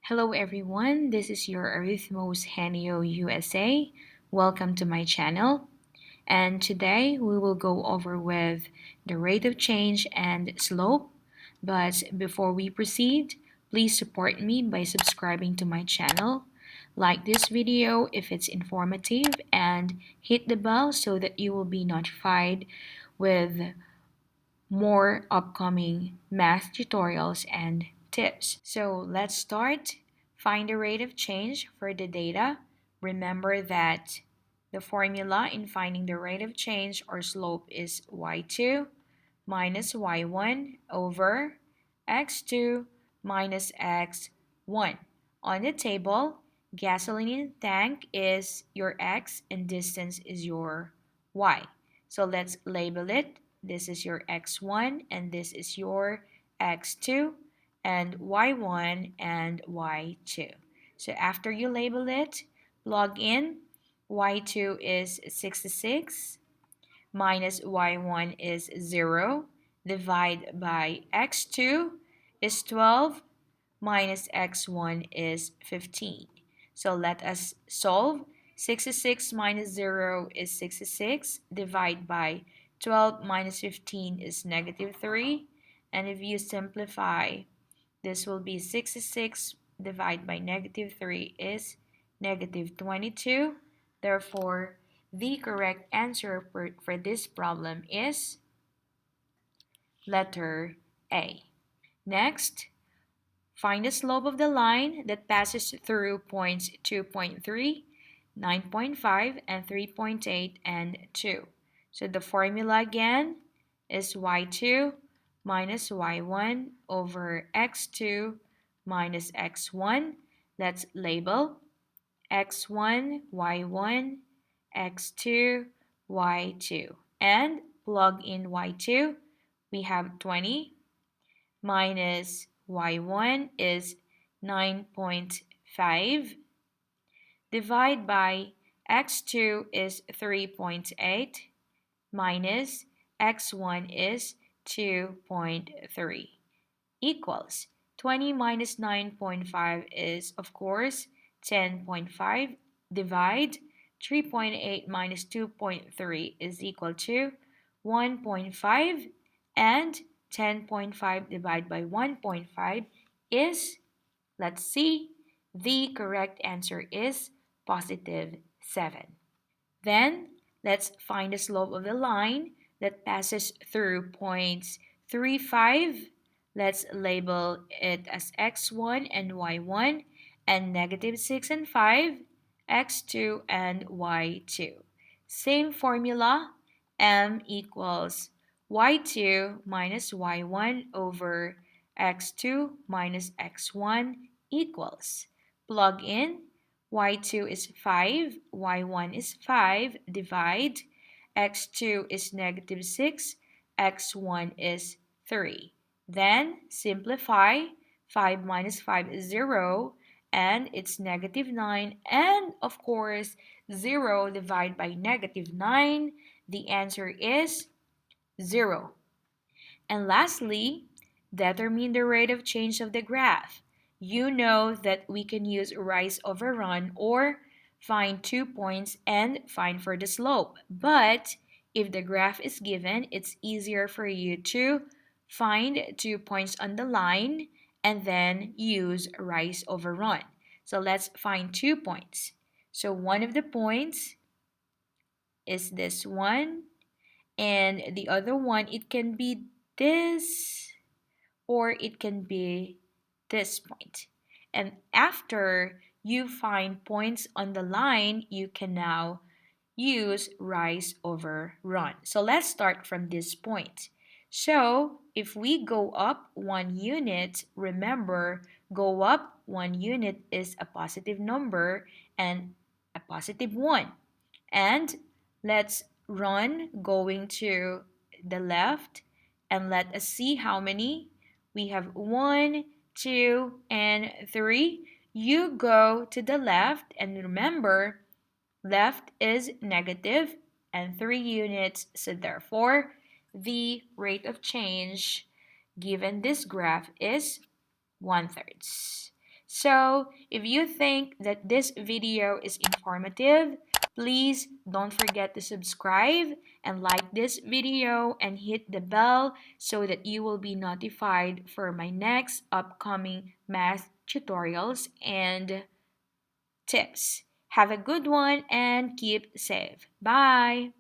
Hello everyone, this is your Arithmos Hanio USA. Welcome to my channel. And today we will go over with the rate of change and slope. But before we proceed, please support me by subscribing to my channel. Like this video if it's informative and hit the bell so that you will be notified with more upcoming math tutorials and tips. So let's start. Find the rate of change for the data. Remember that the formula in finding the rate of change or slope is y2 minus y1 over x2 minus x1. On the table, gasoline in the tank is your x and distance is your y. So let's label it. This is your x1 and this is your x2 and y1 and y2. So after you label it, log in. Y2 is 66 minus y1 is 0. Divide by x2 is 12 minus x1 is 15. So let us solve. 66 minus 0 is 66. Divide by 12 minus 15 is negative 3. And if you simplify, this will be 66 divided by negative 3 is negative 22. Therefore, the correct answer for this problem is letter A. Next, find the slope of the line that passes through points 2.3, 9.5, and 3.8 and 2. So the formula again is y2 minus y1 over x2 minus x1. Let's label x1, y1, x2, y2. And plug in y2. We have 20 minus y1 is 9.5. Divide by x2 is 3.8 minus x1 is 2.3 equals 20 minus 9.5 is of course 10.5. Divide 3.8 minus 2.3 is equal to 1.5 and 10.5 divided by 1.5 is, let's see, the correct answer is positive 7. Then, let's find the slope of the line that passes through points 3, 5. Let's label it as x1 and y1 and negative 6 and 5, x2 and y2. Same formula, m equals y2 minus y1 over x2 minus x1 equals. Plug in. Y2 is 5, y1 is 5, divide, x2 is negative 6, x1 is 3. Then simplify, 5 minus 5 is 0, and it's negative 9, and of course, 0 divided by negative 9, the answer is 0. And lastly, determine the rate of change of the graph. You know that we can use rise over run or find 2 points and find for the slope. But if the graph is given, it's easier for you to find 2 points on the line and then use rise over run. So let's find 2 points. So one of the points is this one, and the other one, it can be this or it can be this point. And after you find points on the line, you can now use rise over run. So let's start from this point. So if we go up 1 unit, remember, go up 1 unit is a positive number and a positive 1. And let's run going to the left and let us see how many. We have 1, 2, and 3. You go to the left and remember left is negative and 3 units. So therefore, the rate of change given this graph is 1/3. So, if you think that this video is informative, please don't forget to subscribe and like this video and hit the bell so that you will be notified for my next upcoming math tutorials and tips. Have a good one and keep safe. Bye!